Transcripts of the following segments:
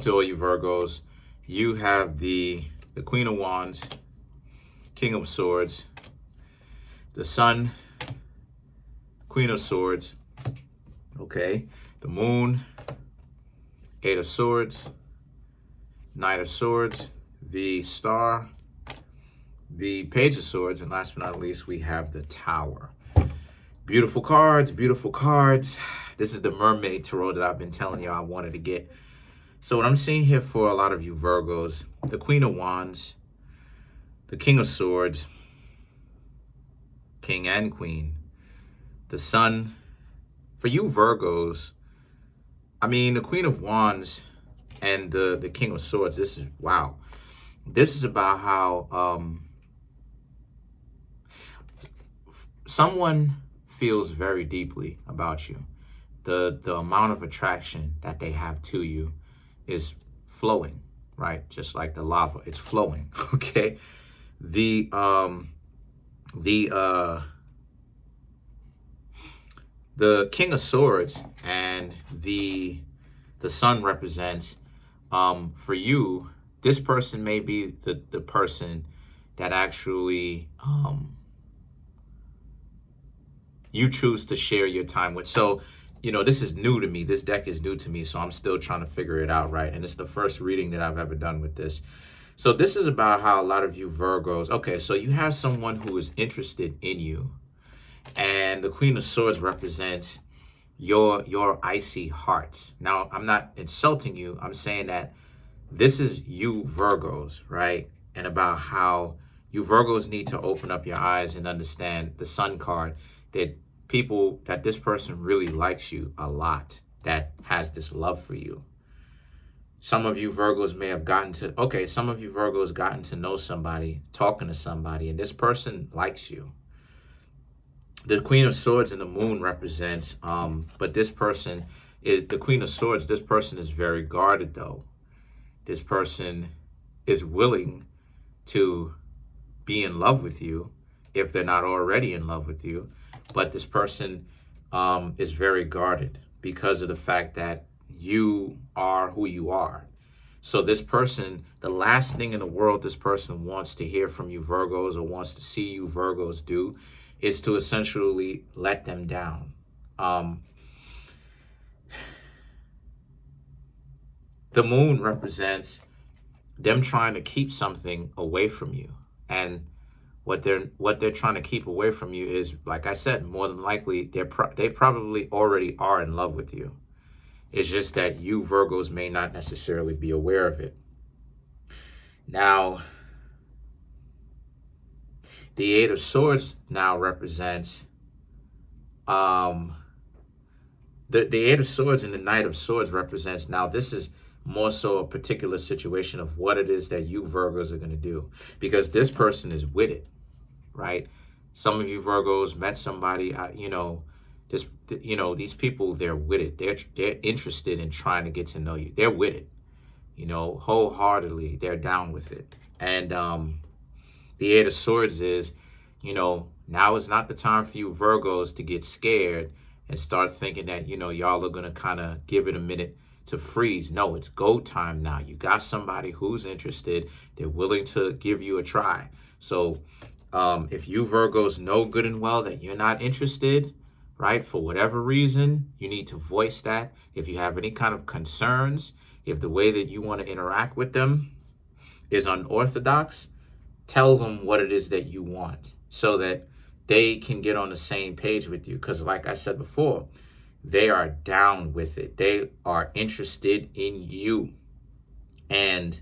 To all you Virgos, you have the Queen of Wands, King of Swords, the Sun, Queen of Swords, okay, the Moon, Eight of Swords, Knight of Swords, the Star, the Page of Swords, and last but not least, we have the Tower. Beautiful cards, beautiful cards. This is the Mermaid Tarot that I've been telling you I wanted to get. So what I'm seeing here for a lot of you Virgos, the Queen of Wands, the King of Swords, King and Queen, the Sun. For you Virgos, I mean, the Queen of Wands and the King of Swords, this is, wow. This is about how someone feels very deeply about you. The amount of attraction that they have to you is flowing, right? Just like the lava, it's flowing, okay? The King of Swords and the Sun represents, for you, this person may be the person that actually you choose to share your time with. So, you know, this is new to me. This deck is new to me, so I'm still trying to figure it out, right? And it's the first reading that I've ever done with this. So this is about how a lot of you Virgos, okay, so you have someone who is interested in you. And the Queen of Swords represents your icy hearts. Now, I'm not insulting you. I'm saying that this is you Virgos, right? And about how you Virgos need to open up your eyes and understand the Sun card, that people, that this person really likes you a lot, that has this love for you. Some of you Virgos may have gotten to, okay, some of you Virgos gotten to know somebody, talking to somebody, and this person likes you. The Queen of Swords and the Moon represents, but this person is, the Queen of Swords, this person is very guarded though. This person is willing to be in love with you if they're not already in love with you. But this person is very guarded because of the fact that you are who you are. So this person, the last thing in the world this person wants to hear from you Virgos or wants to see you Virgos do is to essentially let them down. The Moon represents them trying to keep something away from you. And what they're trying to keep away from you is, like I said, more than likely they probably already are in love with you. It's just that you Virgos may not necessarily be aware of it. Now, the Eight of Swords now represents the Eight of Swords and the Knight of Swords represents, now this is more so a particular situation of what it is that you Virgos are going to do, because this person is with it, right? Some of you Virgos met somebody, you know, these people, they're with it. They're interested in trying to get to know you. They're with it, you know, wholeheartedly. They're down with it. And the Eight of Swords is, you know, now is not the time for you Virgos to get scared and start thinking that, you know, y'all are going to kind of give it a minute to freeze. No, it's go time now. You got somebody who's interested. They're willing to give you a try. So if you Virgos know good and well that you're not interested, right, for whatever reason, you need to voice that. If you have any kind of concerns, if the way that you want to interact with them is unorthodox, tell them what it is that you want so that they can get on the same page with you. Because like I said before, they are down with it. They are interested in you. And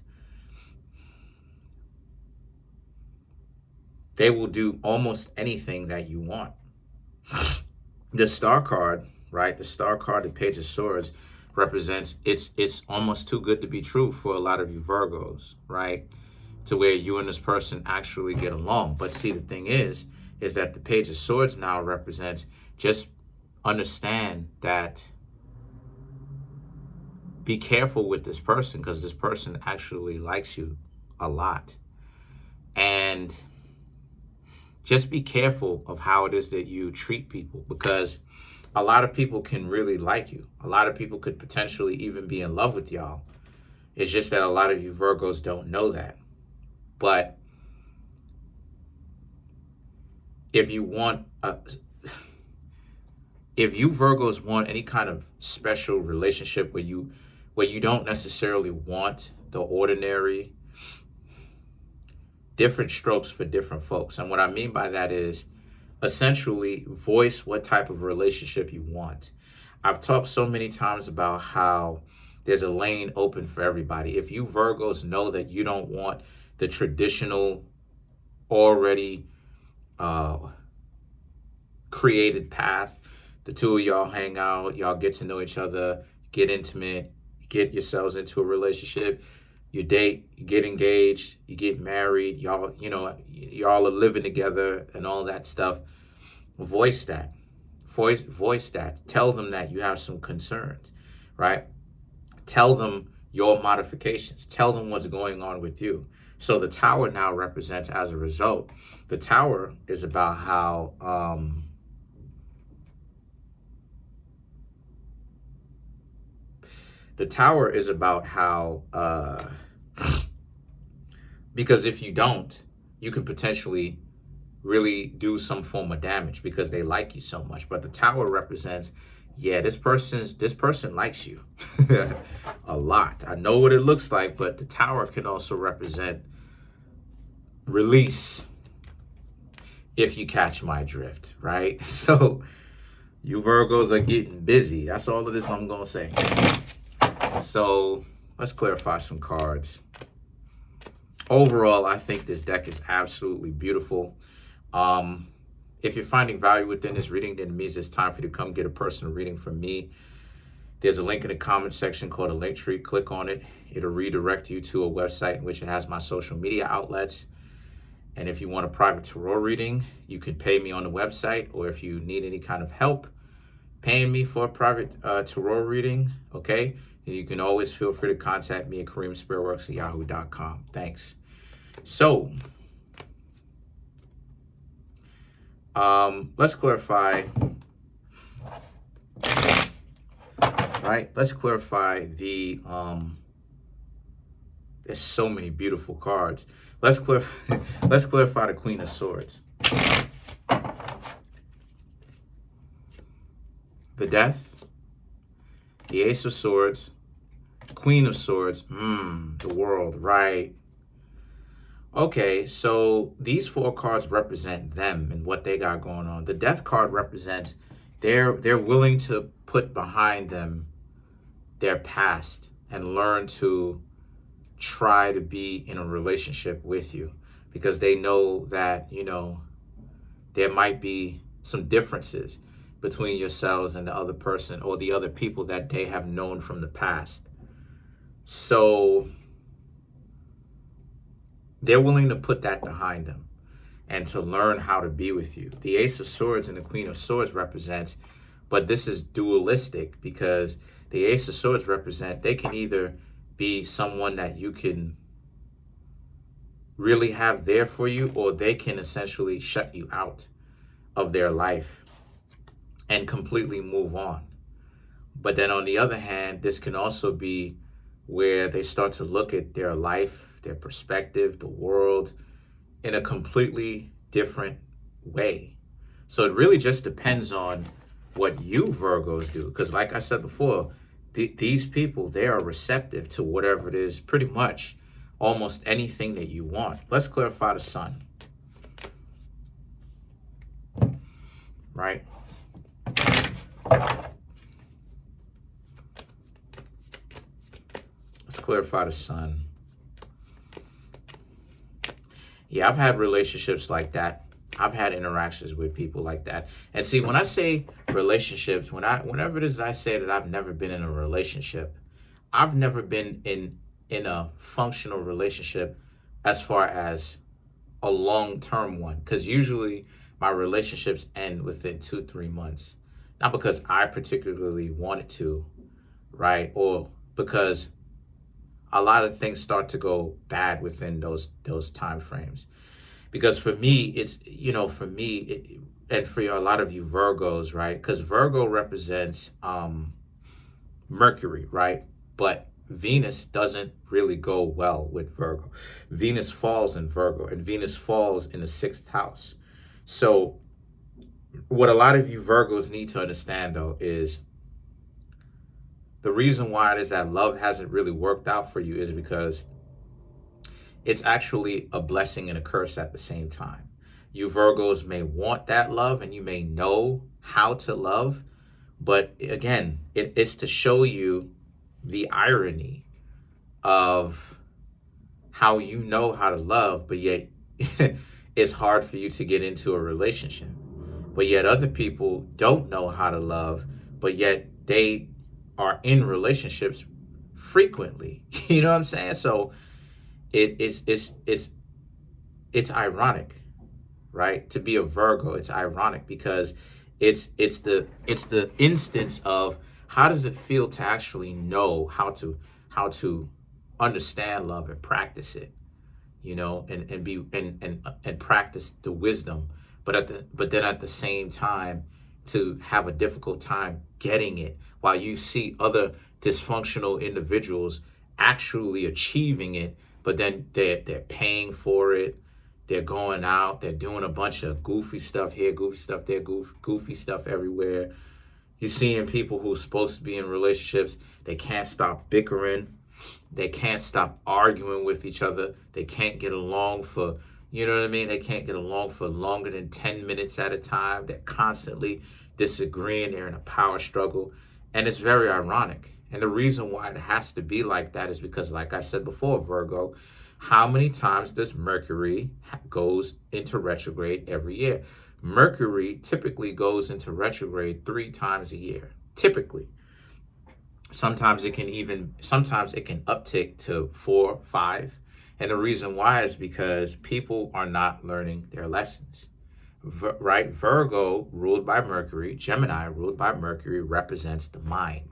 they will do almost anything that you want. The Star card, right? The Star card, the Page of Swords, represents it's almost too good to be true for a lot of you Virgos, right? To where you and this person actually get along. But see, the thing is that the Page of Swords now represents, just understand that, be careful with this person because this person actually likes you a lot. And just be careful of how it is that you treat people, because a lot of people can really like you. A lot of people could potentially even be in love with y'all It's just that a lot of you Virgos don't know that. But if you Virgos want any kind of special relationship where you don't necessarily want the ordinary, different strokes for different folks. And what I mean by that is essentially voice what type of relationship you want. I've talked so many times about how there's a lane open for everybody. If you Virgos know that you don't want the traditional, already created path, the two of y'all hang out, y'all get to know each other, get intimate, get yourselves into a relationship, you date, you get engaged, you get married, y'all are living together and all that stuff. Voice that. Voice that. Tell them that you have some concerns, right? Tell them your modifications. Tell them what's going on with you. So the Tower now represents, as a result, the Tower is about how because if you don't, you can potentially really do some form of damage because they like you so much. But the Tower represents, yeah, this person likes you a lot. I know what it looks like, but the Tower can also represent release, if you catch my drift, right? So you Virgos are getting busy. That's all of this I'm gonna say. So let's clarify some cards. Overall, I think this deck is absolutely beautiful. If you're finding value within this reading, then it means it's time for you to come get a personal reading from me. There's a link in the comment section called a link tree. Click on it. It'll redirect you to a website in which it has my social media outlets. And if you want a private tarot reading, you can pay me on the website, or if you need any kind of help paying me for a private tarot reading, okay, then you can always feel free to contact me at Kareemspiritworks at yahoo.com. Thanks. So, let's clarify, right? Let's clarify the, there's so many beautiful cards. Let's clarify the Queen of Swords. The Death, the Ace of Swords, Queen of Swords, the World, right? Okay, so these four cards represent them and what they got going on. The Death card represents they're willing to put behind them their past and learn to try to be in a relationship with you, because they know that, there might be some differences between yourselves and the other person or the other people that they have known from the past. So they're willing to put that behind them and to learn how to be with you. The Ace of Swords and the Queen of Swords represents, but this is dualistic, because the Ace of Swords represent they can either be someone that you can really have there for you, or they can essentially shut you out of their life and completely move on. But then on the other hand, this can also be where they start to look at their life, their perspective, the world in a completely different way. So it really just depends on what you Virgos do. Because like I said before, these people, they are receptive to whatever it is, pretty much almost anything that you want. Let's clarify the Sun. Right? Let's clarify the Sun. Yeah, I've had relationships like that. I've had interactions with people like that. And see, when I say relationships, whenever it is that I say that I've never been in a relationship, I've never been in a functional relationship as far as a long-term one. Because usually my relationships end within 2-3 months. Not because I particularly wanted to, right? Or because a lot of things start to go bad within those time frames. Because for me, it's, and for a lot of you Virgos, right? Because Virgo represents Mercury, right? But Venus doesn't really go well with Virgo. Venus falls in Virgo, and Venus falls in the 6th house. So what a lot of you Virgos need to understand, though, is the reason why it is that love hasn't really worked out for you is because it's actually a blessing and a curse at the same time. You Virgos may want that love and you may know how to love, but again, it's to show you the irony of how you know how to love, but yet it's hard for you to get into a relationship. But yet other people don't know how to love, but yet they are in relationships frequently. You know what I'm saying? So it's ironic, right? To be a Virgo, it's ironic because it's the instance of how does it feel to actually know how to understand love and practice it, you know, and practice the wisdom, but then at the same time to have a difficult time getting it while you see other dysfunctional individuals actually achieving it, but then they're paying for it. They're going out, they're doing a bunch of goofy stuff here, goofy stuff there, goofy stuff everywhere. You're seeing people who are supposed to be in relationships, they can't stop bickering. They can't stop arguing with each other. They can't get along for, you know what I mean? They can't get along for longer than 10 minutes at a time. They're constantly disagreeing. They're in a power struggle. And it's very ironic. And the reason why it has to be like that is because, like I said before, Virgo, how many times does Mercury goes into retrograde every year? Mercury typically goes into retrograde 3 times a year, typically. Sometimes it can uptick to 4, 5. And the reason why is because people are not learning their lessons, right? Virgo, ruled by Mercury, Gemini, ruled by Mercury, represents the mind.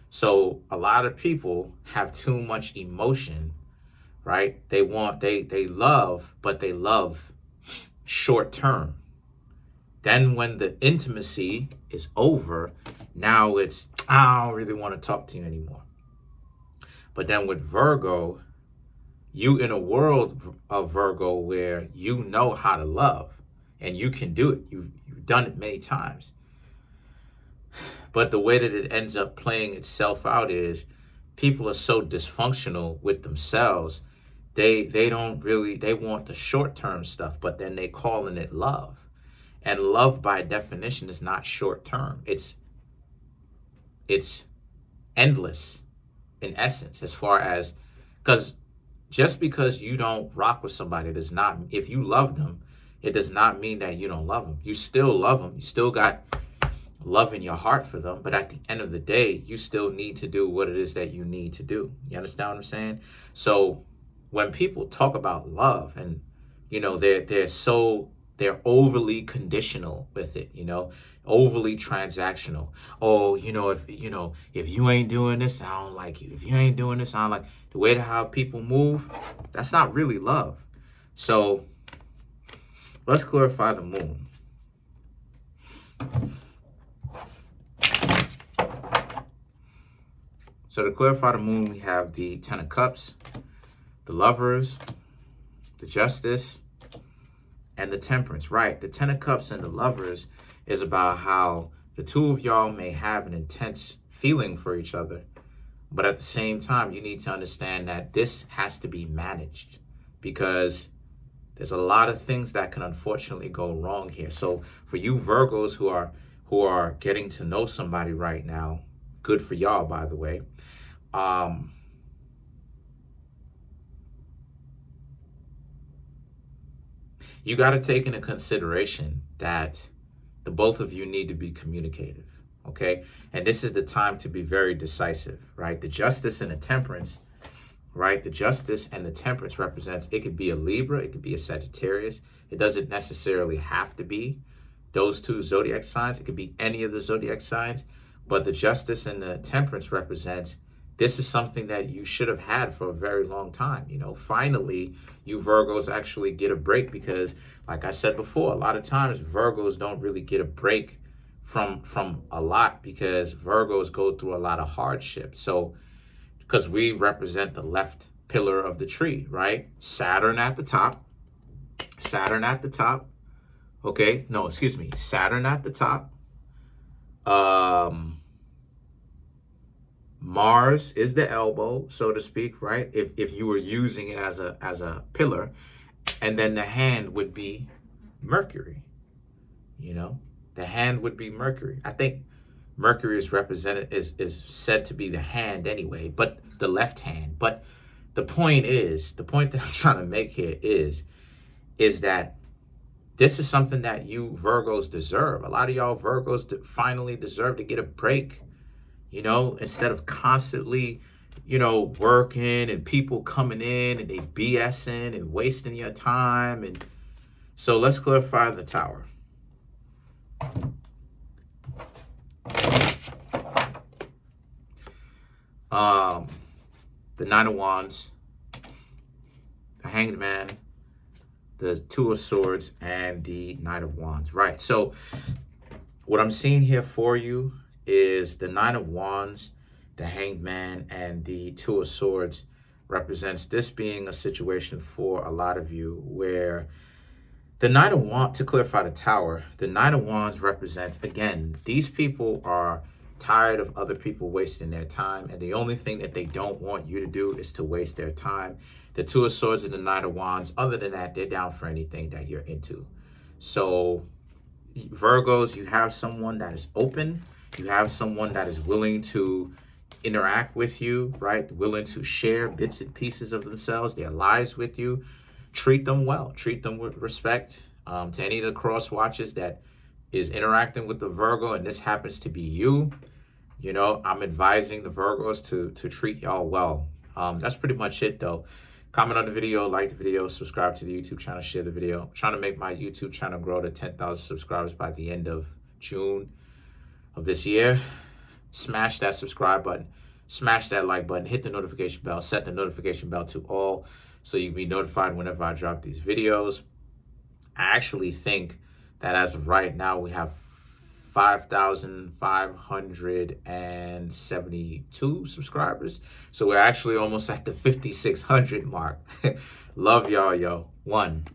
So a lot of people have too much emotion, right? They love, but they love short term. Then when the intimacy is over, now it's, I don't really want to talk to you anymore. But then with Virgo, you in a world of Virgo where you know how to love and you can do it. You've done it many times. But the way that it ends up playing itself out is people are so dysfunctional with themselves. They want the short-term stuff, but then they calling it love. And love by definition is not short-term. It's endless in essence, as far as, because just because you don't rock with somebody does not, if you love them, it does not mean that you don't love them. You still love them. You still got love in your heart for them. But at the end of the day, you still need to do what it is that you need to do. You understand what I'm saying? So when people talk about love and, you know, they're overly conditional with it, you know, overly transactional. Oh, you know, if you ain't doing this, I don't like you. If you ain't doing this, I don't like the way to how people move. That's not really love. So let's clarify the moon. So to clarify the moon, we have the 10 of Cups, the Lovers, the Justice, and the Temperance. Right, the 10 of Cups and the Lovers is about how the two of y'all may have an intense feeling for each other, but at the same time, you need to understand that this has to be managed because there's a lot of things that can unfortunately go wrong here. So for you Virgos who are getting to know somebody right now, good for y'all, by the way. You got to take into consideration that the both of you need to be communicative, okay? And this is the time to be very decisive, right? The Justice and the Temperance, right? The Justice and the Temperance represents, it could be a Libra, it could be a Sagittarius. It doesn't necessarily have to be those two zodiac signs. It could be any of the zodiac signs. But the Justice and the Temperance represents, this is something that you should have had for a very long time. You know, finally, you Virgos actually get a break because, like I said before, a lot of times Virgos don't really get a break from a lot because Virgos go through a lot of hardship. So because we represent the left pillar of the tree, right? Saturn at the top. Saturn at the top. Okay, no, excuse me. Saturn at the top. Mars is the elbow, so to speak, right? If you were using it as a pillar, and then the hand would be Mercury. You know, the hand would be Mercury. I think Mercury is represented is said to be the hand anyway, but the left hand. But the point that I'm trying to make here is that this is something that you Virgos deserve. A lot of y'all Virgos finally deserve to get a break. You know, instead of constantly, you know, working and people coming in and they BSing and wasting your time. And so let's clarify the Tower. The Nine of Wands, the Hanged Man, the Two of Swords, and the Knight of Wands. Right. So what I'm seeing here for you is the Nine of Wands, the Hanged Man, and the Two of Swords represents this being a situation for a lot of you where the Knight of Wands, to clarify the Tower, the Knight of Wands represents, again, these people are tired of other people wasting their time, and the only thing that they don't want you to do is to waste their time. The Two of Swords and the Knight of Wands, other than that, they're down for anything that you're into. So Virgos, you have someone that is open. You have someone that is willing to interact with you, right? Willing to share bits and pieces of themselves, their lives with you. Treat them well. Treat them with respect. To any of the cross watchers that is interacting with the Virgo, and this happens to be you, you know, I'm advising the Virgos to treat y'all well. That's pretty much it, though. Comment on the video, like the video, subscribe to the YouTube channel, share the video. I'm trying to make my YouTube channel grow to 10,000 subscribers by the end of June of this year. Smash that subscribe button, smash that like button, hit the notification bell, set the notification bell to all so you can be notified whenever I drop these videos. I actually think that as of right now, we have 5,572 subscribers. So we're actually almost at the 5,600 mark. Love y'all, yo. One.